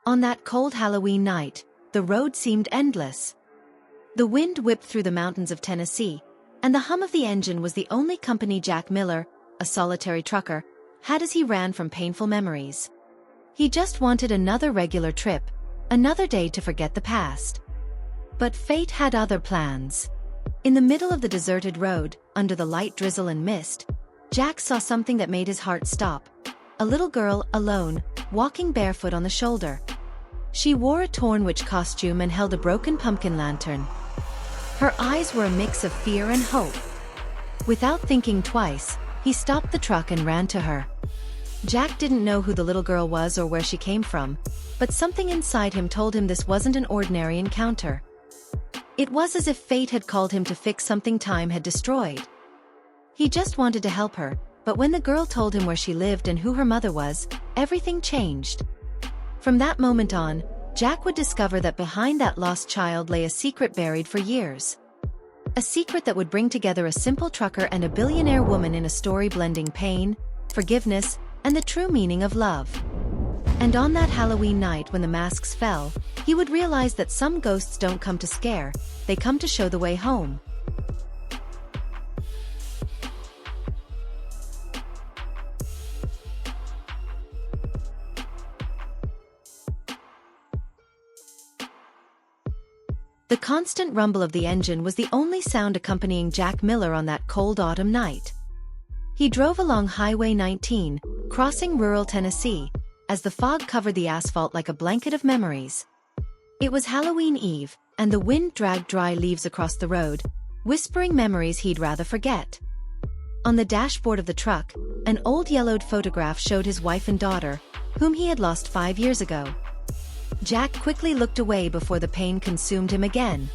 On that cold Halloween night, the road seemed endless. The wind whipped through the mountains of Tennessee, and the hum of the engine was the only company Jack Miller, a solitary trucker, had as he ran from painful memories. He just wanted another regular trip, another day to forget the past. But fate had other plans. In the middle of the deserted road, under the light drizzle and mist, Jack saw something that made his heart stop. A little girl, alone, walking barefoot on the shoulder. She wore a torn witch costume and held a broken pumpkin lantern. Her eyes were a mix of fear and hope. Without thinking twice, he stopped the truck and ran to her. Jack didn't know who the little girl was or where she came from, but something inside him told him this wasn't an ordinary encounter. It was as if fate had called him to fix something time had destroyed. He just wanted to help her, but when the girl told him where she lived and who her mother was, everything changed. From that moment on, Jack would discover that behind that lost child lay a secret buried for years. A secret that would bring together a simple trucker and a billionaire woman in a story blending pain, forgiveness, and the true meaning of love. And on that Halloween night when the masks fell, he would realize that some ghosts don't come to scare, they come to show the way home. The constant rumble of the engine was the only sound accompanying Jack Miller on that cold autumn night. He drove along Highway 19, crossing rural Tennessee, as the fog covered the asphalt like a blanket of memories. It was Halloween Eve, and the wind dragged dry leaves across the road, whispering memories he'd rather forget. On the dashboard of the truck, an old yellowed photograph showed his wife and daughter, whom he had lost 5 years ago. Jack quickly looked away before the pain consumed him again.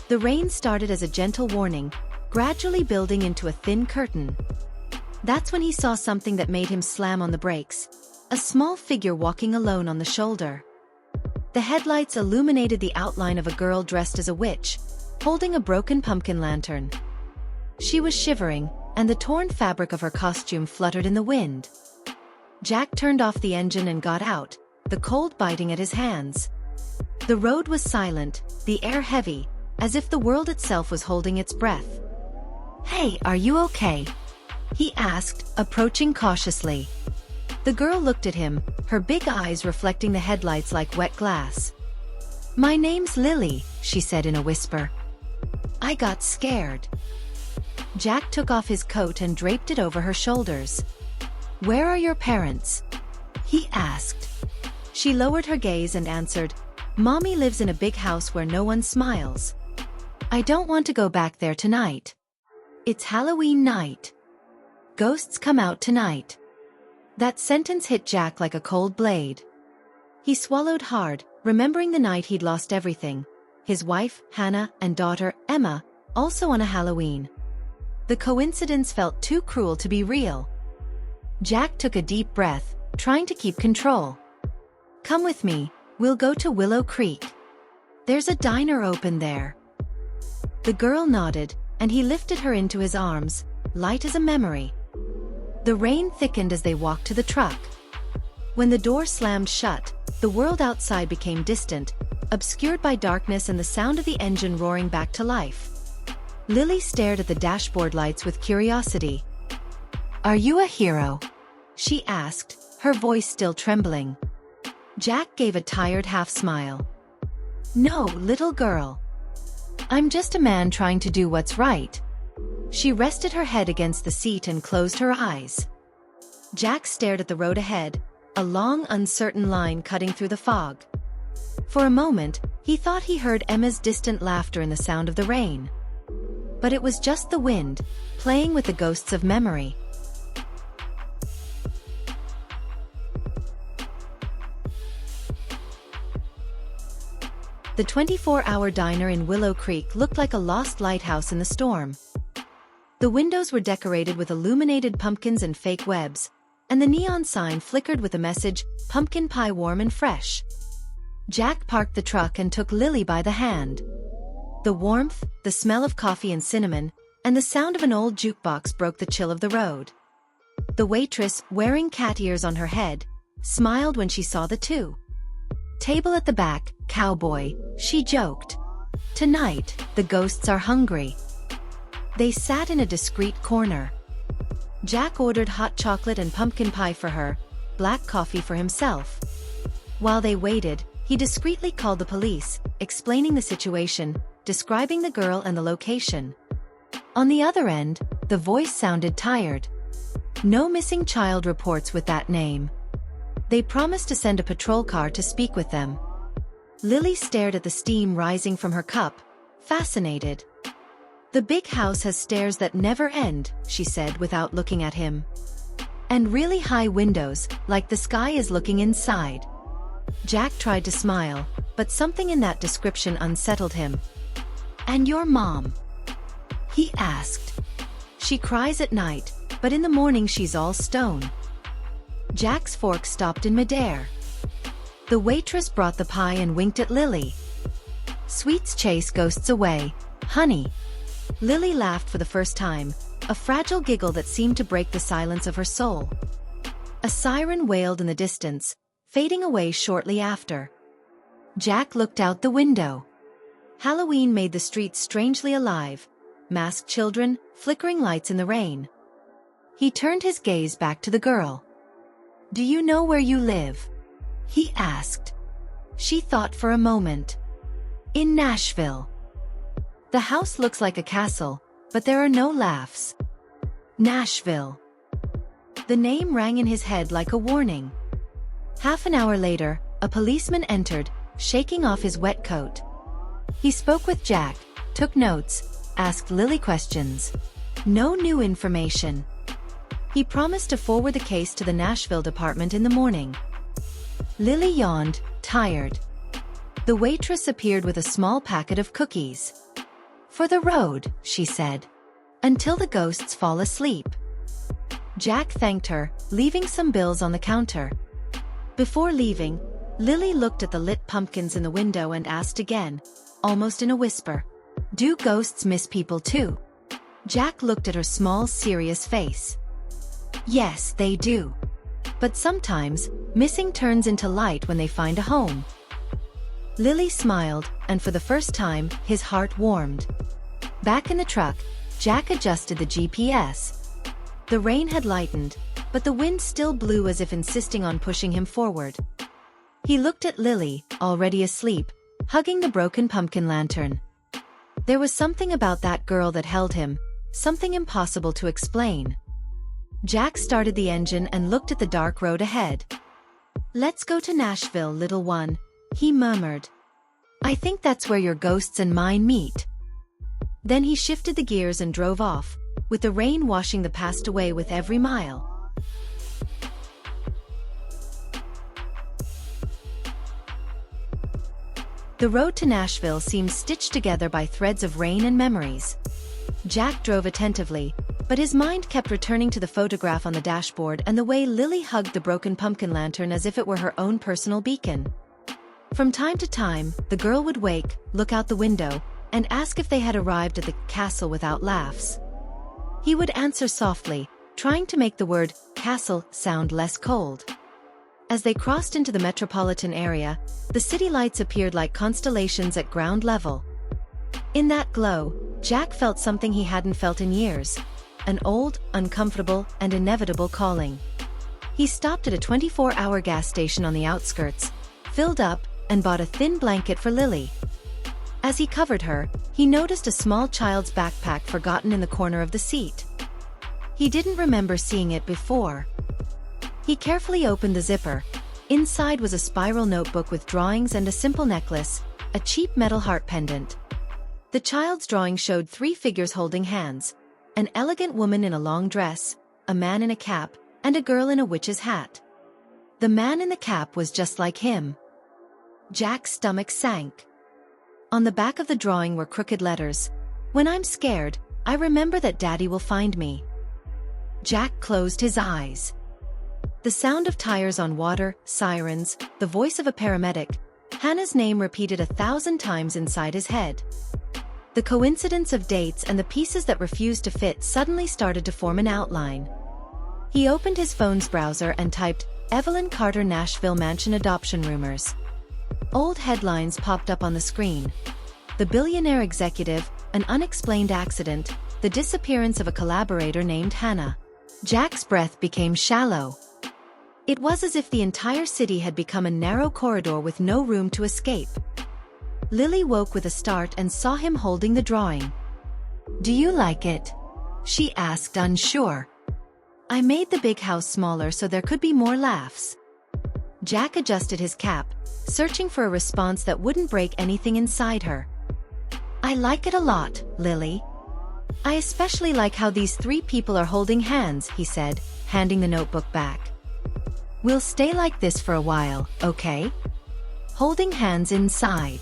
The rain started as a gentle warning, gradually building into a thin curtain. That's when he saw something that made him slam on the brakes, a small figure walking alone on the shoulder. The headlights illuminated the outline of a girl dressed as a witch, holding a broken pumpkin lantern. She was shivering, and the torn fabric of her costume fluttered in the wind. Jack turned off the engine and got out, the cold biting at his hands. The road was silent, the air heavy, as if the world itself was holding its breath. "Hey, are you okay?" he asked, approaching cautiously. The girl looked at him, her big eyes reflecting the headlights like wet glass. "My name's Lily," she said in a whisper. "I got scared." Jack took off his coat and draped it over her shoulders. "Where are your parents?" he asked. She lowered her gaze and answered, "Mommy lives in a big house where no one smiles. I don't want to go back there tonight. It's Halloween night. Ghosts come out tonight." That sentence hit Jack like a cold blade. He swallowed hard, remembering the night he'd lost everything, his wife, Hannah, and daughter, Emma, also on a Halloween. The coincidence felt too cruel to be real. Jack took a deep breath, trying to keep control. "Come with me, we'll go to Willow Creek. There's a diner open there." The girl nodded, and he lifted her into his arms, light as a memory. The rain thickened as they walked to the truck. When the door slammed shut, the world outside became distant, obscured by darkness and the sound of the engine roaring back to life. Lily stared at the dashboard lights with curiosity. "Are you a hero?" she asked, her voice still trembling. Jack gave a tired half-smile. "No, little girl. I'm just a man trying to do what's right." She rested her head against the seat and closed her eyes. Jack stared at the road ahead, a long, uncertain line cutting through the fog. For a moment, he thought he heard Emma's distant laughter in the sound of the rain. But it was just the wind, playing with the ghosts of memory. The 24-hour diner in Willow Creek looked like a lost lighthouse in the storm. The windows were decorated with illuminated pumpkins and fake webs, and the neon sign flickered with the message, "Pumpkin pie warm and fresh." Jack parked the truck and took Lily by the hand. The warmth, the smell of coffee and cinnamon, and the sound of an old jukebox broke the chill of the road. The waitress, wearing cat ears on her head, smiled when she saw the two. Table at the back, cowboy, she joked. Tonight, the ghosts are hungry. They sat in a discreet corner. Jack ordered hot chocolate and pumpkin pie for her, black coffee for himself. While they waited, he discreetly called the police, explaining the situation, describing the girl and the location. On the other end, the voice sounded tired. No missing child reports with that name. They promised to send a patrol car to speak with them. Lily stared at the steam rising from her cup, fascinated. The big house has stairs that never end, she said without looking at him. And really high windows, like the sky is looking inside. Jack tried to smile, but something in that description unsettled him. And your mom? He asked. She cries at night, but in the morning she's all stone. Jack's fork stopped in midair. The waitress brought the pie and winked at Lily. Sweets chase ghosts away, honey. Lily laughed for the first time, a fragile giggle that seemed to break the silence of her soul. A siren wailed in the distance, fading away shortly after. Jack looked out the window. Halloween made the streets strangely alive, masked children, flickering lights in the rain. He turned his gaze back to the girl. Do you know where you live? He asked. She thought for a moment. In Nashville. The house looks like a castle, but there are no laughs. Nashville. The name rang in his head like a warning. Half an hour later, a policeman entered, shaking off his wet coat. He spoke with Jack, took notes, asked Lily questions. No new information. He promised to forward the case to the Nashville department in the morning. Lily yawned, tired. The waitress appeared with a small packet of cookies. For the road, she said. Until the ghosts fall asleep. Jack thanked her, leaving some bills on the counter. Before leaving, Lily looked at the lit pumpkins in the window and asked again, almost in a whisper. Do ghosts miss people too? Jack looked at her small, serious face. Yes, they do. But sometimes, missing turns into light when they find a home. Lily smiled, and for the first time, his heart warmed. Back in the truck, Jack adjusted the GPS. The rain had lightened, but the wind still blew as if insisting on pushing him forward. He looked at Lily, already asleep, hugging the broken pumpkin lantern. There was something about that girl that held him, something impossible to explain. Jack started the engine and looked at the dark road ahead. Let's go to Nashville, little one, he murmured. I think that's where your ghosts and mine meet. Then he shifted the gears and drove off, with the rain washing the past away with every mile. The road to Nashville seemed stitched together by threads of rain and memories. Jack drove attentively, but his mind kept returning to the photograph on the dashboard and the way Lily hugged the broken pumpkin lantern as if it were her own personal beacon. From time to time, the girl would wake, look out the window, and ask if they had arrived at the castle without laughs. He would answer softly, trying to make the word castle sound less cold. As they crossed into the metropolitan area, the city lights appeared like constellations at ground level. In that glow, Jack felt something he hadn't felt in years, an old, uncomfortable, and inevitable calling. He stopped at a 24-hour gas station on the outskirts, filled up, and bought a thin blanket for Lily. As he covered her, he noticed a small child's backpack forgotten in the corner of the seat. He didn't remember seeing it before. He carefully opened the zipper. Inside was a spiral notebook with drawings and a simple necklace, a cheap metal heart pendant. The child's drawing showed 3 figures holding hands, an elegant woman in a long dress, a man in a cap, and a girl in a witch's hat. The man in the cap was just like him. Jack's stomach sank. On the back of the drawing were crooked letters. When I'm scared, I remember that Daddy will find me. Jack closed his eyes. The sound of tires on water, sirens, the voice of a paramedic, Hannah's name repeated 1,000 times inside his head. The coincidence of dates and the pieces that refused to fit suddenly started to form an outline. He opened his phone's browser and typed, Evelyn Carter Nashville Mansion Adoption Rumors. Old headlines popped up on the screen. The billionaire executive, an unexplained accident, the disappearance of a collaborator named Hannah. Jack's breath became shallow. It was as if the entire city had become a narrow corridor with no room to escape. Lily woke with a start and saw him holding the drawing. "Do you like it?" she asked, unsure. "I made the big house smaller so there could be more laughs." Jack adjusted his cap, searching for a response that wouldn't break anything inside her. "I like it a lot, Lily. I especially like how these three people are holding hands," he said, handing the notebook back. "We'll stay like this for a while, okay? Holding hands inside."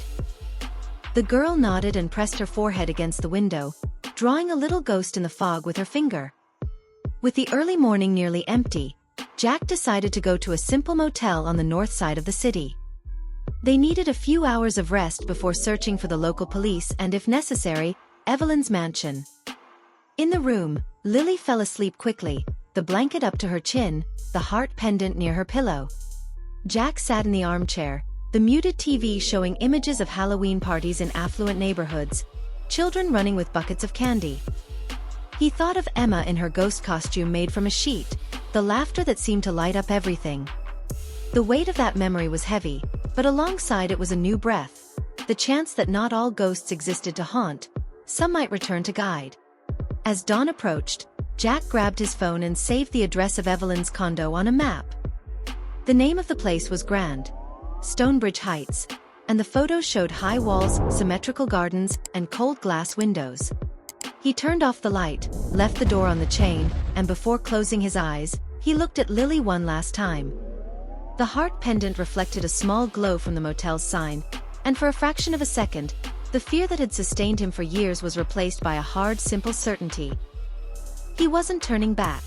The girl nodded and pressed her forehead against the window, drawing a little ghost in the fog with her finger. With the early morning nearly empty, Jack decided to go to a simple motel on the north side of the city. They needed a few hours of rest before searching for the local police and, if necessary, Evelyn's mansion. In the room, Lily fell asleep quickly, the blanket up to her chin, the heart pendant near her pillow. Jack sat in the armchair, the muted TV showing images of Halloween parties in affluent neighborhoods, children running with buckets of candy. He thought of Emma in her ghost costume made from a sheet, the laughter that seemed to light up everything. The weight of that memory was heavy, but alongside it was a new breath, the chance that not all ghosts existed to haunt, some might return to guide. As dawn approached, Jack grabbed his phone and saved the address of Evelyn's condo on a map. The name of the place was Grand Stonebridge Heights, and the photos showed high walls, symmetrical gardens, and cold glass windows. He turned off the light, left the door on the chain, and before closing his eyes, he looked at Lily one last time. The heart pendant reflected a small glow from the motel's sign, and for a fraction of a second, the fear that had sustained him for years was replaced by a hard, simple certainty. He wasn't turning back.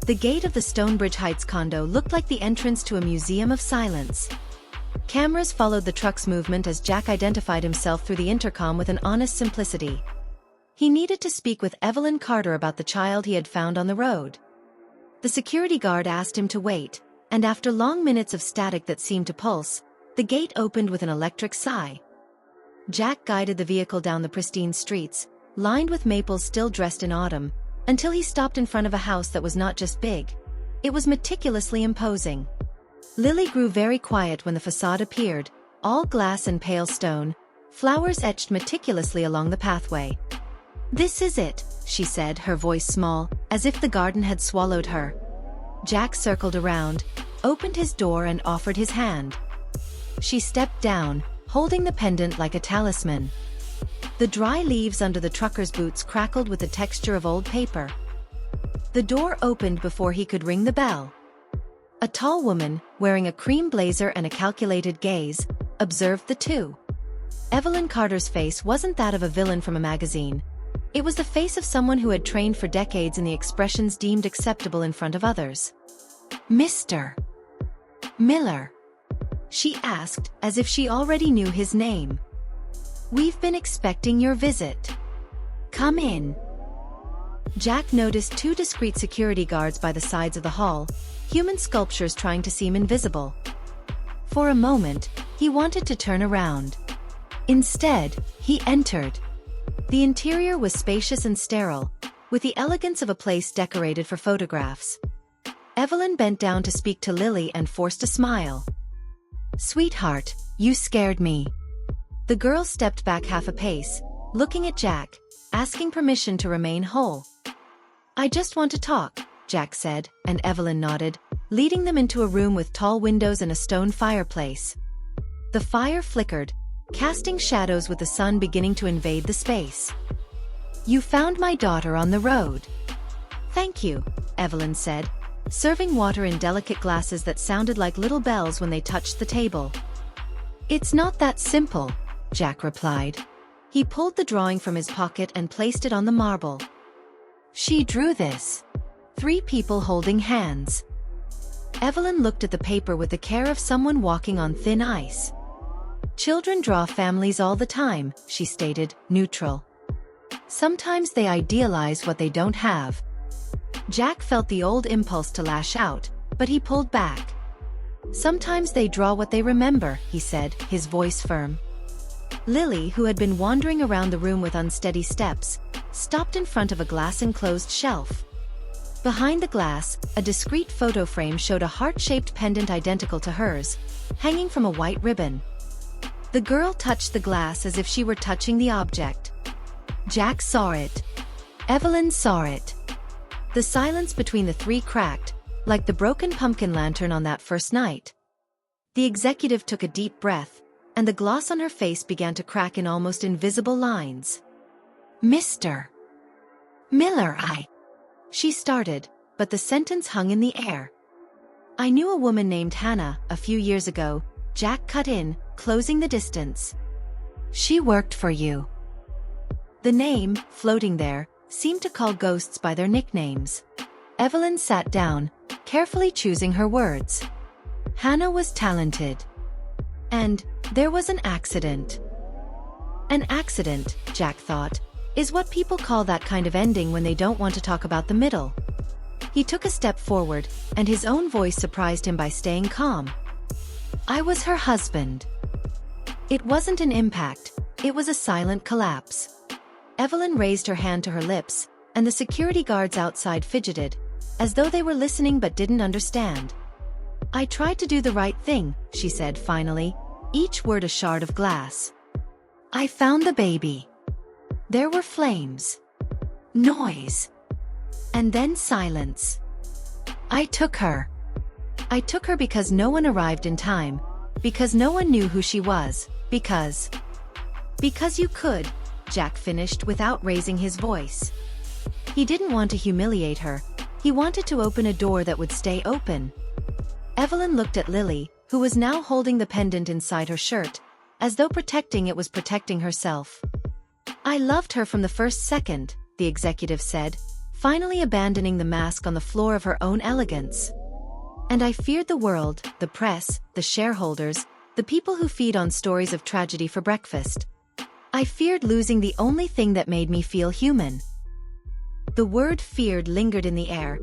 The gate of the Stonebridge Heights condo looked like the entrance to a museum of silence. Cameras followed the truck's movement as Jack identified himself through the intercom with an honest simplicity. He needed to speak with Evelyn Carter about the child he had found on the road. The security guard asked him to wait, and after long minutes of static that seemed to pulse, the gate opened with an electric sigh. Jack guided the vehicle down the pristine streets, lined with maples still dressed in autumn, until he stopped in front of a house that was not just big. It was meticulously imposing. Lily grew very quiet when the facade appeared, all glass and pale stone, flowers etched meticulously along the pathway. "This is it," she said, her voice small, as if the garden had swallowed her. Jack circled around, opened his door and offered his hand. She stepped down, holding the pendant like a talisman. The dry leaves under the trucker's boots crackled with the texture of old paper. The door opened before he could ring the bell. A tall woman, wearing a cream blazer and a calculated gaze, observed the two. Evelyn Carter's face wasn't that of a villain from a magazine. It was the face of someone who had trained for decades in the expressions deemed acceptable in front of others. "Mr. Miller?" she asked, as if she already knew his name. "We've been expecting your visit. Come in." Jack noticed two discreet security guards by the sides of the hall, human sculptures trying to seem invisible. For a moment, he wanted to turn around. Instead, he entered. The interior was spacious and sterile, with the elegance of a place decorated for photographs. Evelyn bent down to speak to Lily and forced a smile. "Sweetheart, you scared me." The girl stepped back half a pace, looking at Jack, asking permission to remain whole. "I just want to talk," Jack said, and Evelyn nodded, leading them into a room with tall windows and a stone fireplace. The fire flickered, casting shadows with the sun beginning to invade the space. "You found my daughter on the road." "Thank you," Evelyn said, serving water in delicate glasses that sounded like little bells when they touched the table. "It's not that simple," Jack replied. He pulled the drawing from his pocket and placed it on the marble. "She drew this. 3 people holding hands." Evelyn looked at the paper with the care of someone walking on thin ice. "Children draw families all the time," she stated, neutral. "Sometimes they idealize what they don't have." Jack felt the old impulse to lash out, but he pulled back. "Sometimes they draw what they remember," he said, his voice firm. Lily, who had been wandering around the room with unsteady steps, stopped in front of a glass-enclosed shelf. Behind the glass, a discreet photo frame showed a heart-shaped pendant identical to hers, hanging from a white ribbon. The girl touched the glass as if she were touching the object. Jack saw it. Evelyn saw it. The silence between the three cracked, like the broken pumpkin lantern on that first night. The executive took a deep breath, and the gloss on her face began to crack in almost invisible lines. "Mr. Miller, She started, but the sentence hung in the air. "I knew a woman named Hannah, a few years ago," Jack cut in, closing the distance. "She worked for you." The name, floating there, seemed to call ghosts by their nicknames. Evelyn sat down, carefully choosing her words. Hannah was talented. And there was an accident. An accident, Jack thought, is what people call that kind of ending when they don't want to talk about the middle. He took a step forward, and his own voice surprised him by staying calm. "I was her husband." It wasn't an impact, it was a silent collapse. Evelyn raised her hand to her lips, and the security guards outside fidgeted, as though they were listening but didn't understand. "I tried to do the right thing," she said finally, each word a shard of glass. "I found the baby." There were flames. Noise. And then silence. "I took her. I took her because no one arrived in time, because no one knew who she was, because you could," Jack finished without raising his voice. He didn't want to humiliate her, he wanted to open a door that would stay open. Evelyn looked at Lily, who was now holding the pendant inside her shirt, as though protecting it was protecting herself. "I loved her from the first second," the executive said, finally abandoning the mask on the floor of her own elegance. "And I feared the world, the press, the shareholders, the people who feed on stories of tragedy for breakfast. I feared losing the only thing that made me feel human." The word "feared" lingered in the air,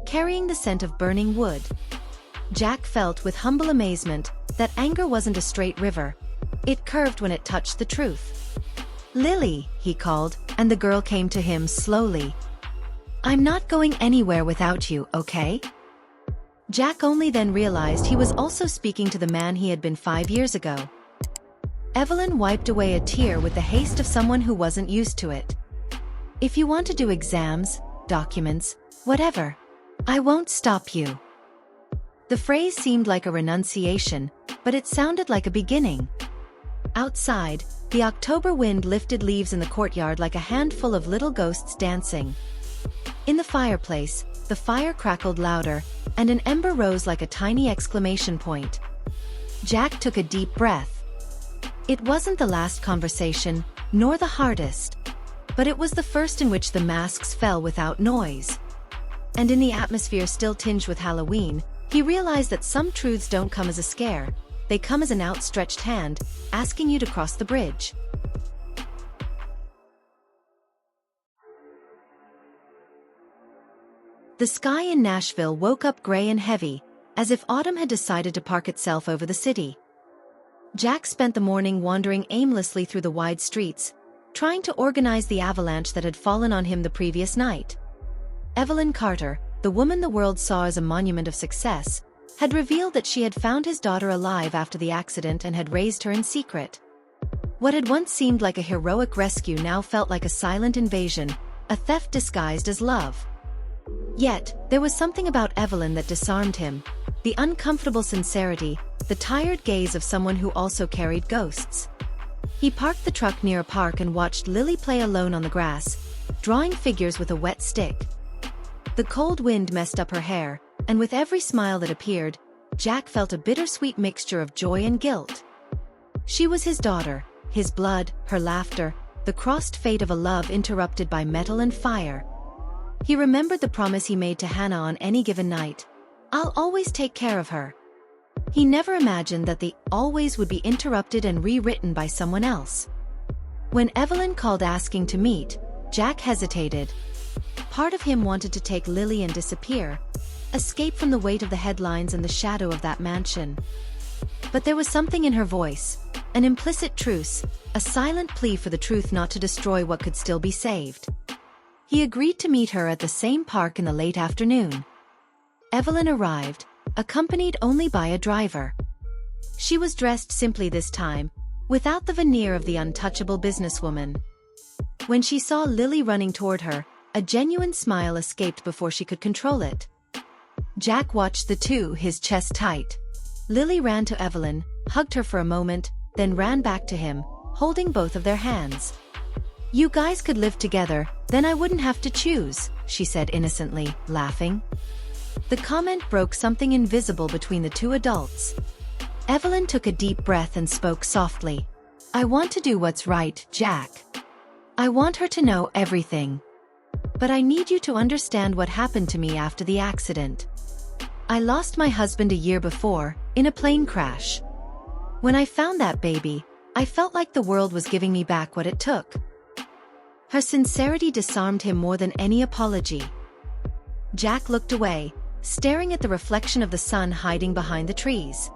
carrying the scent of burning wood. Jack felt with humble amazement that anger wasn't a straight river. It curved when it touched the truth. "Lily," he called, and the girl came to him slowly. "I'm not going anywhere without you, okay?" Jack only then realized he was also speaking to the man he had been 5 years ago. Evelyn wiped away a tear with the haste of someone who wasn't used to it. "If you want to do exams, documents, whatever, I won't stop you." The phrase seemed like a renunciation, but it sounded like a beginning. Outside, the October wind lifted leaves in the courtyard like a handful of little ghosts dancing. In the fireplace, the fire crackled louder, and an ember rose like a tiny exclamation point. Jack took a deep breath. It wasn't the last conversation, nor the hardest. But it was the first in which the masks fell without noise. And in the atmosphere still tinged with Halloween, he realized that some truths don't come as a scare, they come as an outstretched hand, asking you to cross the bridge. The sky in Nashville woke up gray and heavy, as if autumn had decided to park itself over the city. Jack spent the morning wandering aimlessly through the wide streets, trying to organize the avalanche that had fallen on him the previous night. Evelyn Carter, the woman the world saw as a monument of success, had revealed that she had found his daughter alive after the accident and had raised her in secret. What had once seemed like a heroic rescue now felt like a silent invasion, a theft disguised as love. Yet, there was something about Evelyn that disarmed him, the uncomfortable sincerity, the tired gaze of someone who also carried ghosts. He parked the truck near a park and watched Lily play alone on the grass, drawing figures with a wet stick. The cold wind messed up her hair, and with every smile that appeared, Jack felt a bittersweet mixture of joy and guilt. She was his daughter, his blood, her laughter, the crossed fate of a love interrupted by metal and fire. He remembered the promise he made to Hannah on any given night. "I'll always take care of her." He never imagined that the "always" would be interrupted and rewritten by someone else. When Evelyn called asking to meet, Jack hesitated. Part of him wanted to take Lily and disappear, escape from the weight of the headlines and the shadow of that mansion. But there was something in her voice, an implicit truce, a silent plea for the truth not to destroy what could still be saved. He agreed to meet her at the same park in the late afternoon. Evelyn arrived, accompanied only by a driver. She was dressed simply this time, without the veneer of the untouchable businesswoman. When she saw Lily running toward her, a genuine smile escaped before she could control it. Jack watched the two, his chest tight. Lily ran to Evelyn, hugged her for a moment, then ran back to him, holding both of their hands. "You guys could live together, then I wouldn't have to choose," she said innocently, laughing. The comment broke something invisible between the two adults. Evelyn took a deep breath and spoke softly. "I want to do what's right, Jack. I want her to know everything. But I need you to understand what happened to me after the accident. I lost my husband a year before, in a plane crash. When I found that baby, I felt like the world was giving me back what it took." Her sincerity disarmed him more than any apology. Jack looked away, staring at the reflection of the sun hiding behind the trees.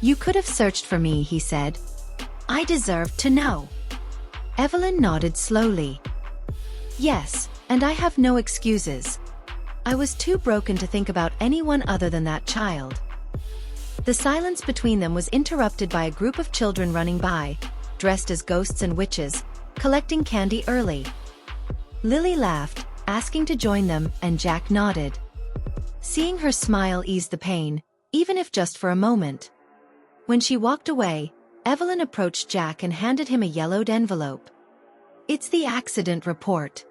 "You could have searched for me," he said. "I deserve to know." Evelyn nodded slowly. "Yes, and I have no excuses. I was too broken to think about anyone other than that child." The silence between them was interrupted by a group of children running by, dressed as ghosts and witches, collecting candy early. Lily laughed, asking to join them, and Jack nodded. Seeing her smile eased the pain, even if just for a moment. When she walked away, Evelyn approached Jack and handed him a yellowed envelope. "It's the accident report.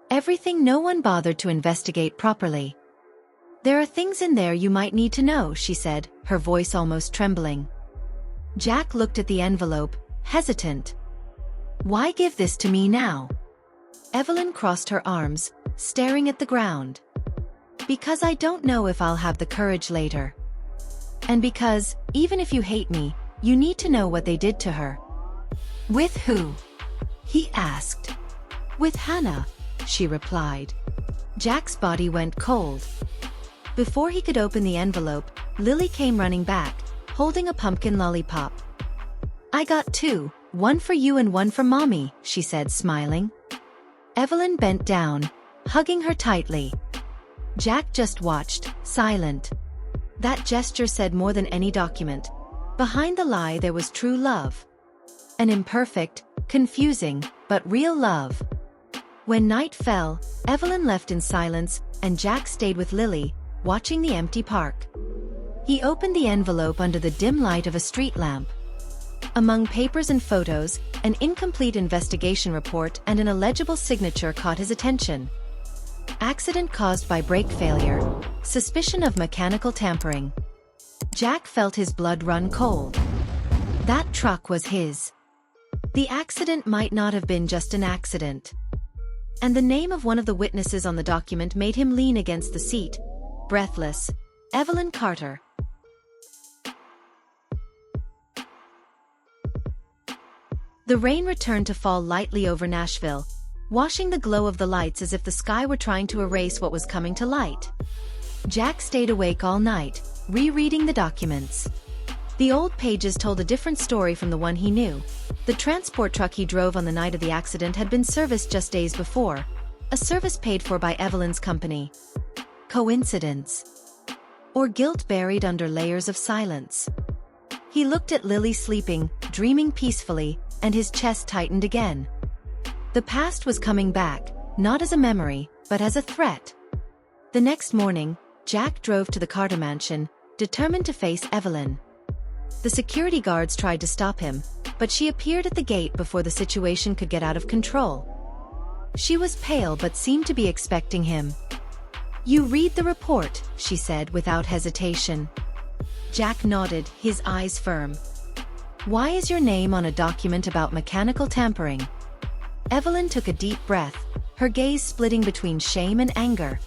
Everything no one bothered to investigate properly. There are things in there you might need to know," she said, her voice almost trembling. Jack looked at the envelope, hesitant. "Why give this to me now?" Evelyn crossed her arms, staring at the ground. "Because I don't know if I'll have the courage later. And because, even if you hate me, you need to know what they did to her." "With who?" he asked. "With Hannah," she replied. Jack's body went cold. Before he could open the envelope, Lily came running back, holding a pumpkin lollipop. "I got two, one for you and one for Mommy," she said, smiling. Evelyn bent down, hugging her tightly. Jack just watched, silent. That gesture said more than any document. Behind the lie there was true love. An imperfect, confusing, but real love. When night fell, Evelyn left in silence, and Jack stayed with Lily, watching the empty park. He opened the envelope under the dim light of a street lamp. Among papers and photos, an incomplete investigation report and an illegible signature caught his attention. Accident caused by brake failure. Suspicion of mechanical tampering. Jack felt his blood run cold. That truck was his. The accident might not have been just an accident. And the name of one of the witnesses on the document made him lean against the seat, breathless. Evelyn Carter. The rain returned to fall lightly over Nashville, washing the glow of the lights as if the sky were trying to erase what was coming to light. Jack stayed awake all night, rereading the documents. The old pages told a different story from the one he knew. The transport truck he drove on the night of the accident had been serviced just days before, a service paid for by Evelyn's company. Coincidence? Or guilt buried under layers of silence? He looked at Lily sleeping, dreaming peacefully, and his chest tightened again. The past was coming back, not as a memory, but as a threat. The next morning, Jack drove to the Carter mansion, determined to face Evelyn. The security guards tried to stop him, but she appeared at the gate before the situation could get out of control. She was pale but seemed to be expecting him. "You read the report," she said without hesitation. Jack nodded, his eyes firm. "Why is your name on a document about mechanical tampering?" Evelyn took a deep breath, her gaze splitting between shame and anger.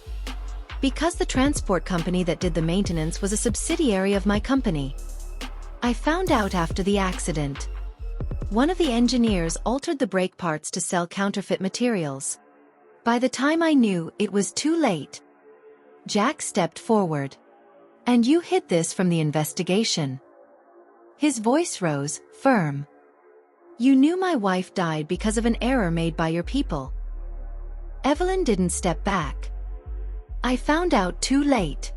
"Because the transport company that did the maintenance was a subsidiary of my company. I found out after the accident. One of the engineers altered the brake parts to sell counterfeit materials. By the time I knew, it was too late. Jack stepped forward. And you hid this from the investigation. His voice rose, firm. You knew my wife died because of an error made by your people. Evelyn didn't step back. I found out too late.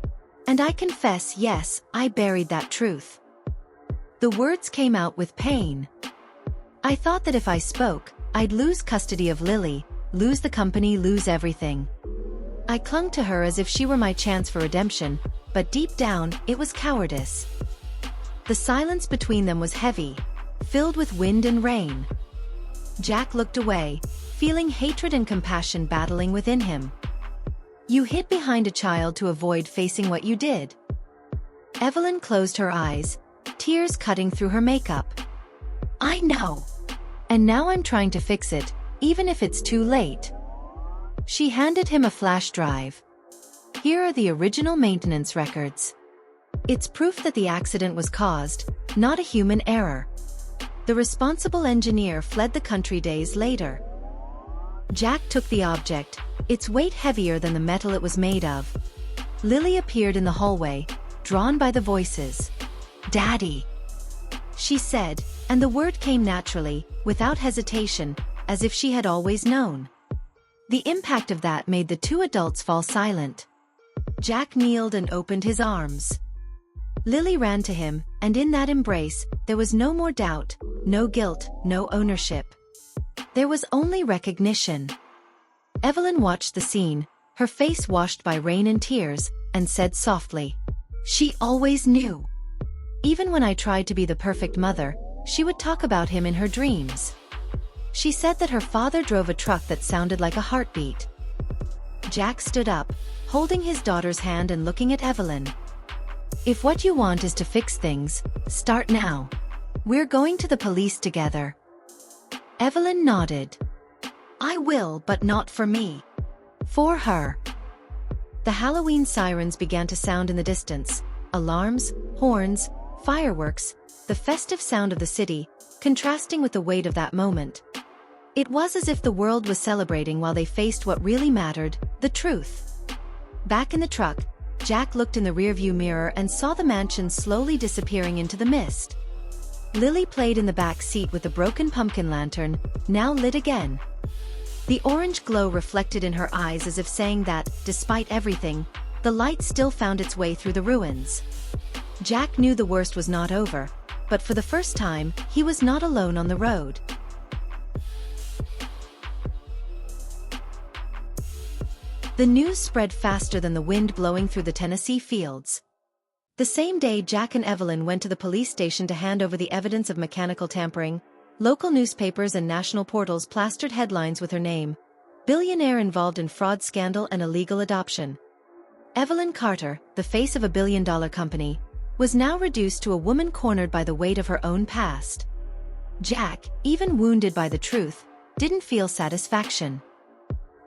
And I confess, yes, I buried that truth. The words came out with pain. I thought that if I spoke, I'd lose custody of Lily, lose the company, lose everything. I clung to her as if she were my chance for redemption, but deep down, it was cowardice. The silence between them was heavy, filled with wind and rain. Jack looked away, feeling hatred and compassion battling within him. You hid behind a child to avoid facing what you did. Evelyn closed her eyes, tears cutting through her makeup. I know. And now I'm trying to fix it, even if it's too late. She handed him a flash drive. Here are the original maintenance records. It's proof that the accident was caused, not a human error. The responsible engineer fled the country days later. Jack took the object, its weight heavier than the metal it was made of. Lily appeared in the hallway, drawn by the voices. Daddy, she said, and the word came naturally, without hesitation, as if she had always known. The impact of that made the two adults fall silent. Jack kneeled and opened his arms. Lily ran to him, and in that embrace, there was no more doubt, no guilt, no ownership. There was only recognition. Evelyn watched the scene, her face washed by rain and tears, and said softly, she always knew. Even when I tried to be the perfect mother, she would talk about him in her dreams. She said that her father drove a truck that sounded like a heartbeat. Jack stood up, holding his daughter's hand and looking at Evelyn. If what you want is to fix things, start now. We're going to the police together. Evelyn nodded. I will, but not for me. For her. The Halloween sirens began to sound in the distance. Alarms, horns, fireworks, the festive sound of the city, contrasting with the weight of that moment. It was as if the world was celebrating while they faced what really mattered, the truth. Back in the truck, Jack looked in the rearview mirror and saw the mansion slowly disappearing into the mist. Lily played in the back seat with the broken pumpkin lantern, now lit again. The orange glow reflected in her eyes as if saying that, despite everything, the light still found its way through the ruins. Jack knew the worst was not over, but for the first time, he was not alone on the road. The news spread faster than the wind blowing through the Tennessee fields. The same day Jack and Evelyn went to the police station to hand over the evidence of mechanical tampering, local newspapers and national portals plastered headlines with her name. Billionaire involved in fraud scandal and illegal adoption. Evelyn Carter, the face of a billion-dollar company, was now reduced to a woman cornered by the weight of her own past. Jack, even wounded by the truth, didn't feel satisfaction.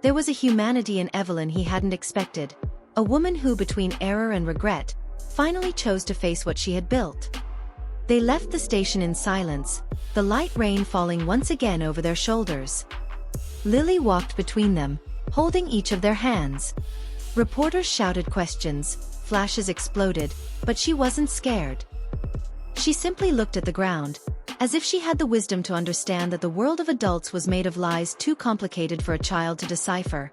There was a humanity in Evelyn he hadn't expected, a woman who, between error and regret, finally chose to face what she had built. They left the station in silence, the light rain falling once again over their shoulders. Lily walked between them, holding each of their hands. Reporters shouted questions, flashes exploded, but she wasn't scared. She simply looked at the ground, as if she had the wisdom to understand that the world of adults was made of lies too complicated for a child to decipher.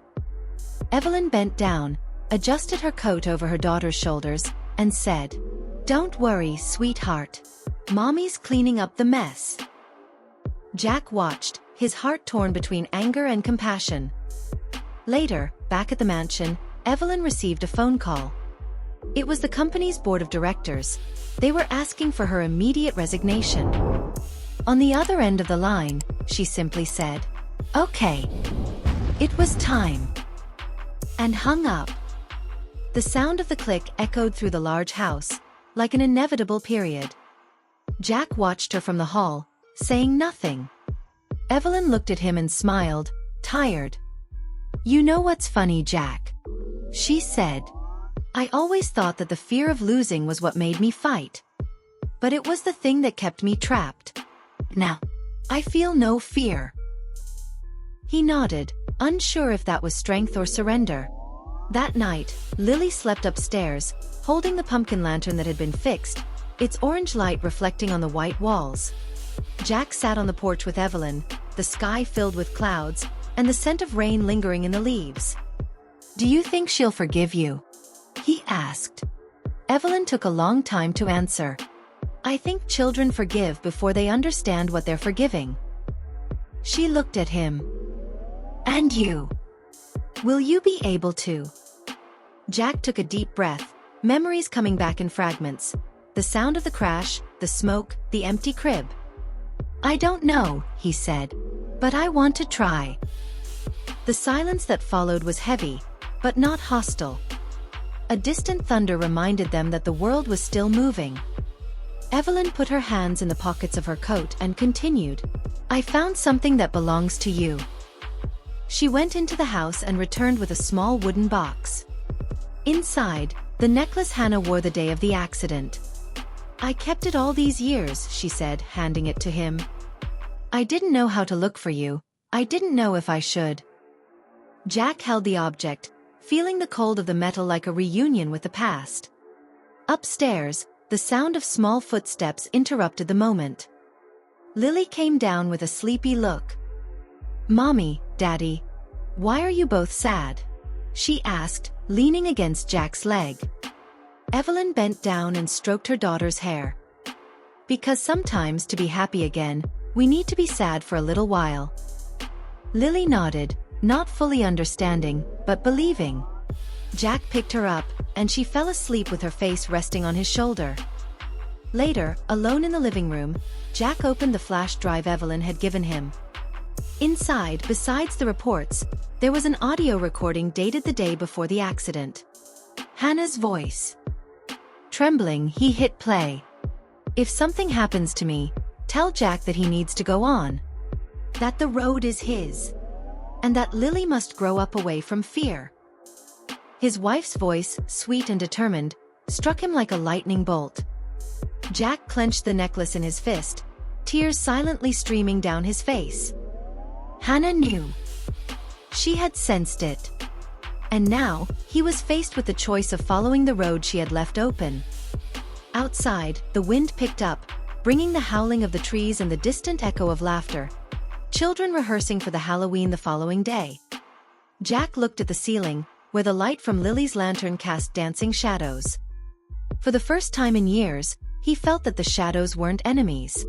Evelyn bent down, adjusted her coat over her daughter's shoulders, and said, "Don't worry, sweetheart. Mommy's cleaning up the mess." Jack watched, his heart torn between anger and compassion. Later, back at the mansion, Evelyn received a phone call. It was the company's board of directors. They were asking for her immediate resignation. On the other end of the line, she simply said, "Okay." It was time. And hung up. The sound of the click echoed through the large house, like an inevitable period. Jack watched her from the hall, saying nothing. Evelyn looked at him and smiled, tired. "You know what's funny, Jack?" she said. "I always thought that the fear of losing was what made me fight. But it was the thing that kept me trapped. Now, I feel no fear." He nodded, unsure if that was strength or surrender. That night, Lily slept upstairs, holding the pumpkin lantern that had been fixed, its orange light reflecting on the white walls. Jack sat on the porch with Evelyn, the sky filled with clouds, and the scent of rain lingering in the leaves. "Do you think she'll forgive you?" he asked. Evelyn took a long time to answer. "I think children forgive before they understand what they're forgiving." She looked at him. "And you? Will you be able to?" Jack took a deep breath, memories coming back in fragments. The sound of the crash, the smoke, the empty crib. "I don't know," he said, "but I want to try." The silence that followed was heavy, but not hostile. A distant thunder reminded them that the world was still moving. Evelyn put her hands in the pockets of her coat and continued, "I found something that belongs to you." She went into the house and returned with a small wooden box. Inside, the necklace Hannah wore the day of the accident. "I kept it all these years," she said, handing it to him. "I didn't know how to look for you. I didn't know if I should." Jack held the object, feeling the cold of the metal like a reunion with the past. Upstairs, the sound of small footsteps interrupted the moment. Lily came down with a sleepy look. "Mommy, Daddy, why are you both sad?" she asked, leaning against Jack's leg. Evelyn bent down and stroked her daughter's hair. "Because sometimes to be happy again, we need to be sad for a little while." Lily nodded, not fully understanding, but believing. Jack picked her up, and she fell asleep with her face resting on his shoulder. Later, alone in the living room, Jack opened the flash drive Evelyn had given him. Inside, besides the reports, there was an audio recording dated the day before the accident. Hannah's voice. Trembling, he hit play. "If something happens to me, tell Jack that he needs to go on. That the road is his. And that Lily must grow up away from fear." His wife's voice, sweet and determined, struck him like a lightning bolt. Jack clenched the necklace in his fist, tears silently streaming down his face. Hannah knew. She had sensed it. And now, he was faced with the choice of following the road she had left open. Outside, the wind picked up, bringing the howling of the trees and the distant echo of laughter. Children rehearsing for the Halloween the following day. Jack looked at the ceiling, where the light from Lily's lantern cast dancing shadows. For the first time in years, he felt that the shadows weren't enemies.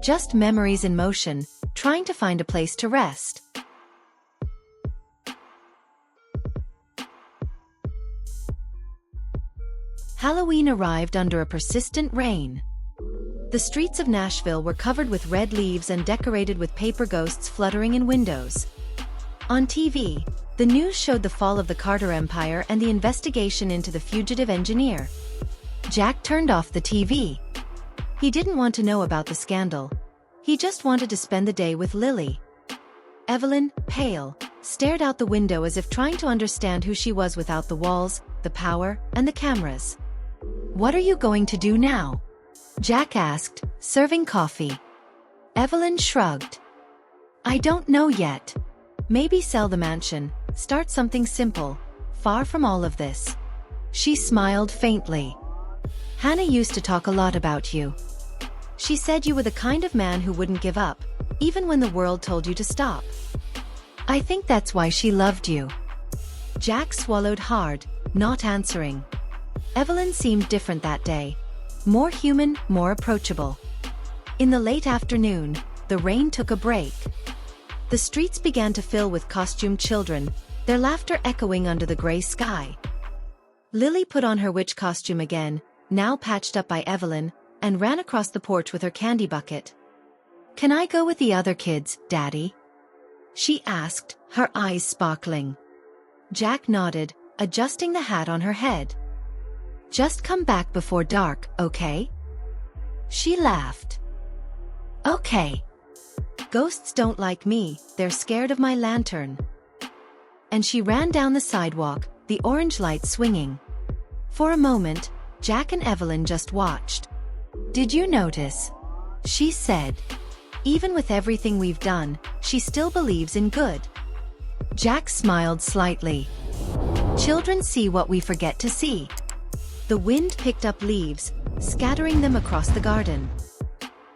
Just memories in motion, trying to find a place to rest. Halloween arrived under a persistent rain. The streets of Nashville were covered with red leaves and decorated with paper ghosts fluttering in windows. On TV, the news showed the fall of the Carter Empire and the investigation into the fugitive engineer. Jack turned off the TV. He didn't want to know about the scandal. He just wanted to spend the day with Lily. Evelyn, pale, stared out the window as if trying to understand who she was without the walls, the power, and the cameras. "What are you going to do now?" Jack asked, serving coffee. Evelyn shrugged. "I don't know yet. Maybe sell the mansion, start something simple, far from all of this." She smiled faintly. "Hannah used to talk a lot about you. She said you were the kind of man who wouldn't give up, even when the world told you to stop. I think that's why she loved you." Jack swallowed hard, not answering. Evelyn seemed different that day. More human, more approachable. In the late afternoon, the rain took a break. The streets began to fill with costumed children, their laughter echoing under the gray sky. Lily put on her witch costume again, now patched up by Evelyn, and ran across the porch with her candy bucket. "Can I go with the other kids, Daddy?" she asked, her eyes sparkling. Jack nodded, adjusting the hat on her head. "Just come back before dark, okay?" She laughed. "Okay. Ghosts don't like me, they're scared of my lantern." And she ran down the sidewalk, the orange light swinging. For a moment, Jack and Evelyn just watched. "Did you notice?" she said. "Even with everything we've done, she still believes in good." Jack smiled slightly. Children see what we forget to see. The wind picked up leaves, scattering them across the garden.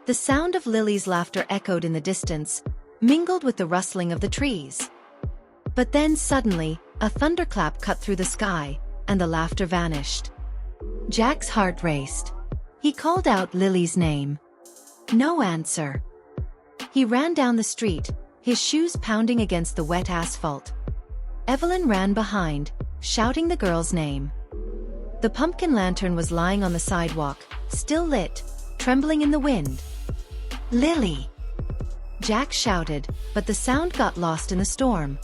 The sound of Lily's laughter echoed in the distance, mingled with the rustling of the trees. But then suddenly, a thunderclap cut through the sky, and the laughter vanished. Jack's heart raced. He called out Lily's name. No answer. He ran down the street, his shoes pounding against the wet asphalt. Evelyn ran behind, shouting the girl's name. The pumpkin lantern was lying on the sidewalk, still lit, trembling in the wind. Lily! Jack shouted, but the sound got lost in the storm.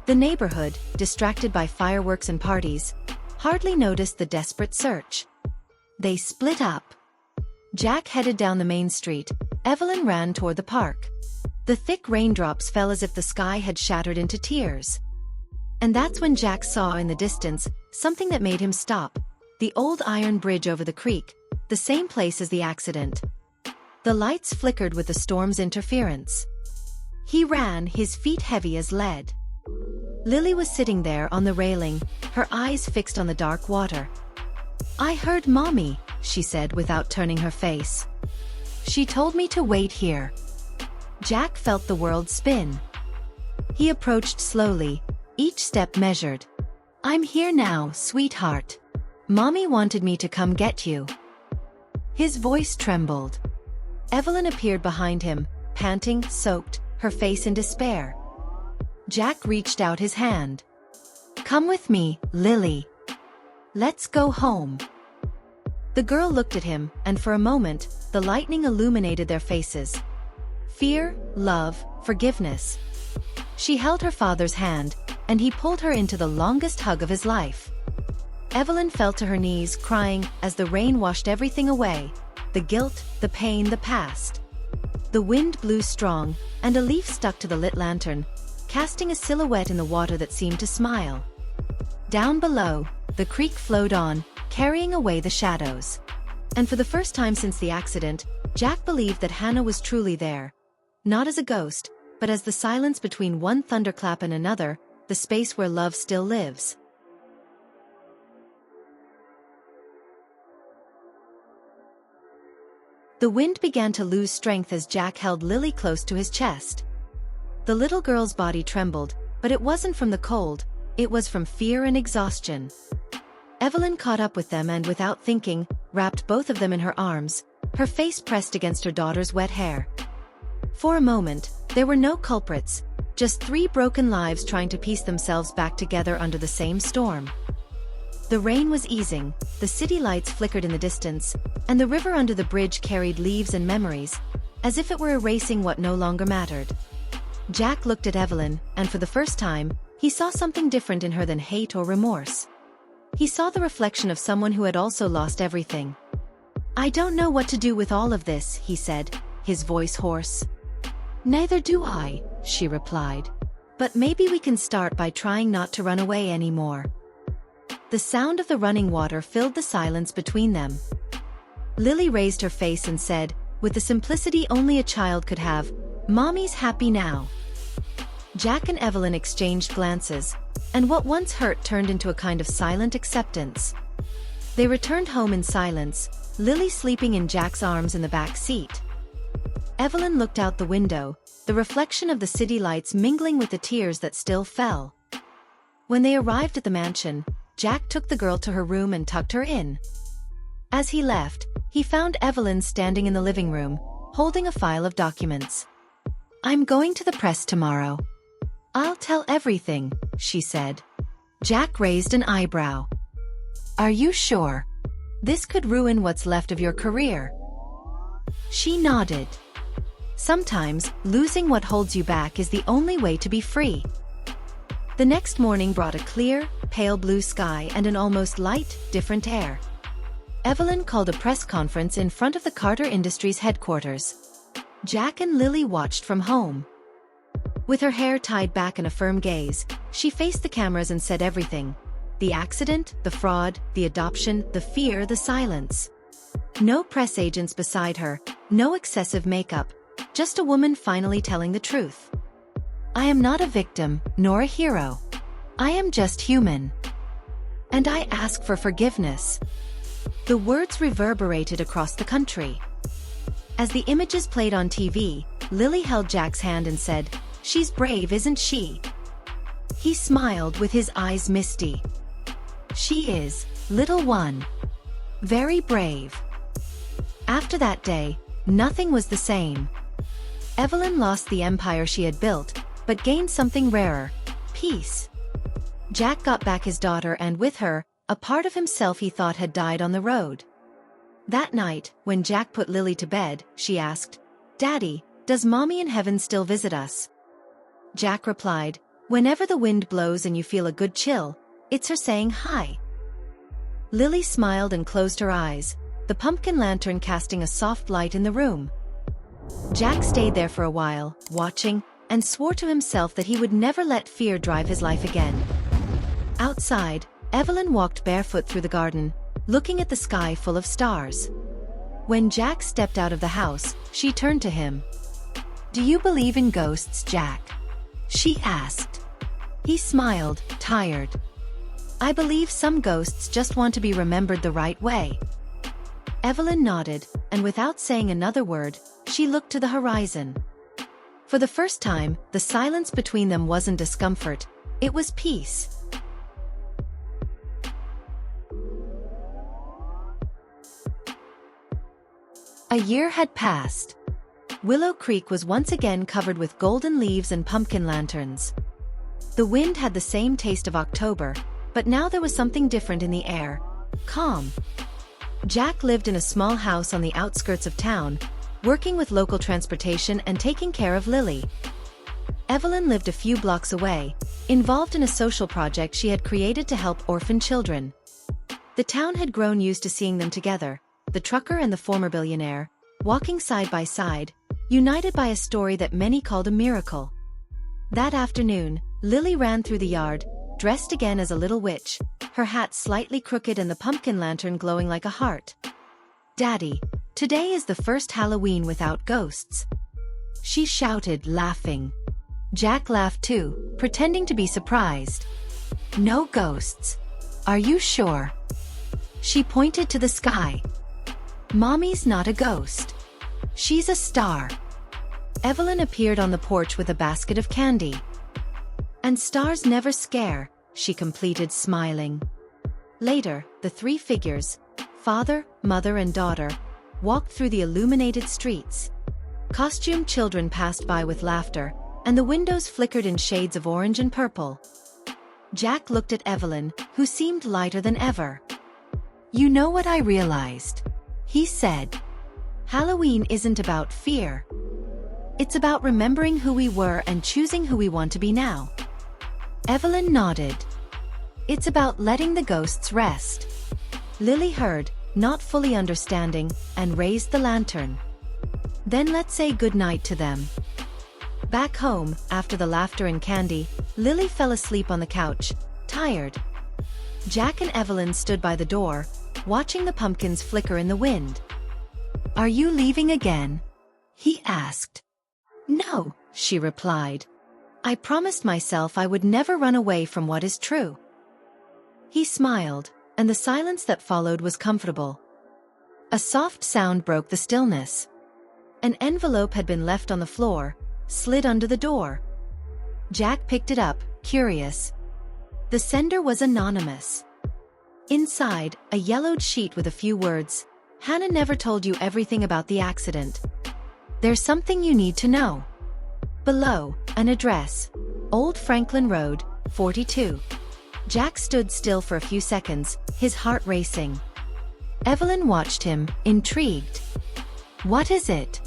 The neighborhood, distracted by fireworks and parties, hardly noticed the desperate search. They split up. Jack headed down the main street, Evelyn ran toward the park. The thick raindrops fell as if the sky had shattered into tears. And that's when Jack saw in the distance something that made him stop. The old iron bridge over the creek, the same place as the accident. The lights flickered with the storm's interference. He ran, his feet heavy as lead. Lily was sitting there on the railing, her eyes fixed on the dark water. "I heard Mommy," she said without turning her face. "She told me to wait here." Jack felt the world spin. He approached slowly, each step measured. "I'm here now, sweetheart. Mommy wanted me to come get you." His voice trembled. Evelyn appeared behind him, panting, soaked, her face in despair. Jack reached out his hand. "Come with me, Lily. Let's go home." The girl looked at him, and for a moment, the lightning illuminated their faces. Fear, love, forgiveness. She held her father's hand, and he pulled her into the longest hug of his life. Evelyn fell to her knees, crying, as the rain washed everything away. The guilt, the pain, the past. The wind blew strong, and a leaf stuck to the lit lantern, casting a silhouette in the water that seemed to smile. Down below, the creek flowed on, carrying away the shadows. And for the first time since the accident, Jack believed that Hannah was truly there. Not as a ghost, but as the silence between one thunderclap and another, the space where love still lives. The wind began to lose strength as Jack held Lily close to his chest. The little girl's body trembled, but it wasn't from the cold, it was from fear and exhaustion. Evelyn caught up with them and, without thinking, wrapped both of them in her arms, her face pressed against her daughter's wet hair. For a moment, there were no culprits, just three broken lives trying to piece themselves back together under the same storm. The rain was easing, the city lights flickered in the distance, and the river under the bridge carried leaves and memories, as if it were erasing what no longer mattered. Jack looked at Evelyn, and for the first time, he saw something different in her than hate or remorse. He saw the reflection of someone who had also lost everything. "I don't know what to do with all of this," he said, his voice hoarse. "Neither do I," she replied. "But maybe we can start by trying not to run away anymore." The sound of the running water filled the silence between them. Lily raised her face and said, with the simplicity only a child could have, "Mommy's happy now." Jack and Evelyn exchanged glances, and what once hurt turned into a kind of silent acceptance. They returned home in silence, Lily sleeping in Jack's arms in the back seat. Evelyn looked out the window, the reflection of the city lights mingling with the tears that still fell. When they arrived at the mansion, Jack took the girl to her room and tucked her in. As he left, he found Evelyn standing in the living room, holding a file of documents. "I'm going to the press tomorrow. I'll tell everything," she said. Jack raised an eyebrow. "Are you sure? This could ruin what's left of your career." She nodded. "Sometimes, losing what holds you back is the only way to be free." The next morning brought a clear, pale blue sky and an almost light, different air. Evelyn called a press conference in front of the Carter Industries headquarters. Jack and Lily watched from home. With her hair tied back and a firm gaze, she faced the cameras and said everything. The accident, the fraud, the adoption, the fear, the silence. No press agents beside her, no excessive makeup, just a woman finally telling the truth. I am not a victim, nor a hero. I am just human. And I ask for forgiveness." The words reverberated across the country. As the images played on TV, Lily held Jack's hand and said, "She's brave, isn't she?" He smiled with his eyes misty. "She is, little one. Very brave." After that day, nothing was the same. Evelyn lost the empire she had built, but gained something rarer: peace. Jack got back his daughter and with her, a part of himself he thought had died on the road. That night, when Jack put Lily to bed, she asked, "Daddy, does Mommy in heaven still visit us?" Jack replied, "Whenever the wind blows and you feel a good chill, it's her saying hi." Lily smiled and closed her eyes, the pumpkin lantern casting a soft light in the room. Jack stayed there for a while, watching, and swore to himself that he would never let fear drive his life again. Outside, Evelyn walked barefoot through the garden, looking at the sky full of stars. When Jack stepped out of the house, she turned to him. "Do you believe in ghosts, Jack?" she asked. He smiled, tired. "I believe some ghosts just want to be remembered the right way." Evelyn nodded, and without saying another word, she looked to the horizon. For the first time, the silence between them wasn't discomfort, it was peace. A year had passed. Willow Creek was once again covered with golden leaves and pumpkin lanterns. The wind had the same taste of October, but now there was something different in the air: calm. Jack lived in a small house on the outskirts of town, working with local transportation and taking care of Lily. Evelyn lived a few blocks away, involved in a social project she had created to help orphan children. The town had grown used to seeing them together, the trucker and the former billionaire, walking side by side, united by a story that many called a miracle. That afternoon, Lily ran through the yard, dressed again as a little witch, her hat slightly crooked and the pumpkin lantern glowing like a heart. "Daddy, today is the first Halloween without ghosts," she shouted, laughing. Jack laughed too, pretending to be surprised. "No ghosts. Are you sure?" She pointed to the sky. "Mommy's not a ghost. She's a star." Evelyn appeared on the porch with a basket of candy. "And stars never scare," she completed, smiling. Later, the three figures, father, mother and daughter, walked through the illuminated streets. Costumed children passed by with laughter, and the windows flickered in shades of orange and purple. Jack looked at Evelyn, who seemed lighter than ever. "You know what I realized?" he said. "Halloween isn't about fear. It's about remembering who we were and choosing who we want to be now." Evelyn nodded. "It's about letting the ghosts rest." Lily heard, not fully understanding, and raised the lantern. "Then let's say goodnight to them." Back home, after the laughter and candy, Lily fell asleep on the couch, tired. Jack and Evelyn stood by the door, watching the pumpkins flicker in the wind. "Are you leaving again?" he asked. "No," she replied. "I promised myself I would never run away from what is true." He smiled, and the silence that followed was comfortable. A soft sound broke the stillness. An envelope had been left on the floor, slid under the door. Jack picked it up, curious. The sender was anonymous. Inside, a yellowed sheet with a few words: "Hannah never told you everything about the accident. There's something you need to know." Below, an address: Old Franklin Road, 42. Jack stood still for a few seconds, his heart racing. Evelyn watched him, intrigued. "What is it?"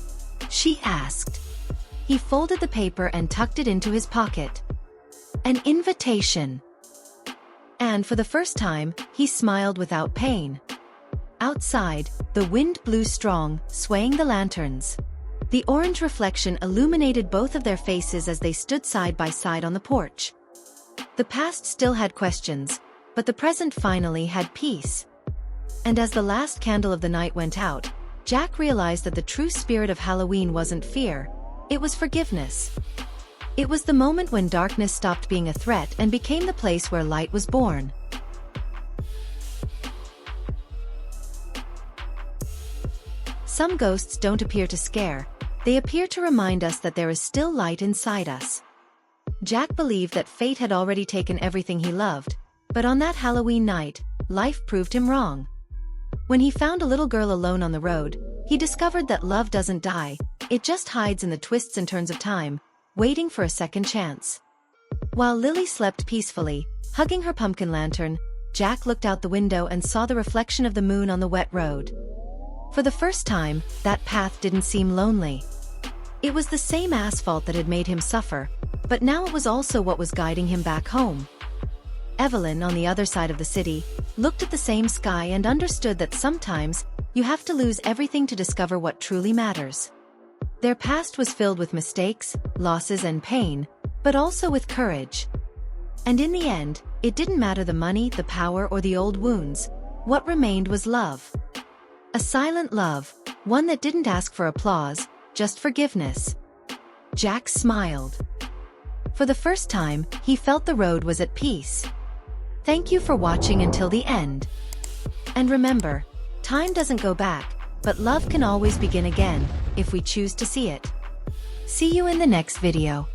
she asked. He folded the paper and tucked it into his pocket. "An invitation." And for the first time, he smiled without pain. Outside, the wind blew strong, swaying the lanterns. The orange reflection illuminated both of their faces as they stood side by side on the porch. The past still had questions, but the present finally had peace. And as the last candle of the night went out, Jack realized that the true spirit of Halloween wasn't fear, it was forgiveness. It was the moment when darkness stopped being a threat and became the place where light was born. Some ghosts don't appear to scare, they appear to remind us that there is still light inside us. Jack believed that fate had already taken everything he loved, but on that Halloween night, life proved him wrong. When he found a little girl alone on the road, he discovered that love doesn't die, it just hides in the twists and turns of time, waiting for a second chance. While Lily slept peacefully, hugging her pumpkin lantern, Jack looked out the window and saw the reflection of the moon on the wet road. For the first time, that path didn't seem lonely. It was the same asphalt that had made him suffer, but now it was also what was guiding him back home. Evelyn, on the other side of the city, looked at the same sky and understood that sometimes, you have to lose everything to discover what truly matters. Their past was filled with mistakes, losses and pain, but also with courage. And in the end, it didn't matter the money, the power or the old wounds, what remained was love. A silent love, one that didn't ask for applause, just forgiveness. Jack smiled. For the first time, he felt the road was at peace. Thank you for watching until the end. And remember, time doesn't go back, but love can always begin again, if we choose to see it. See you in the next video.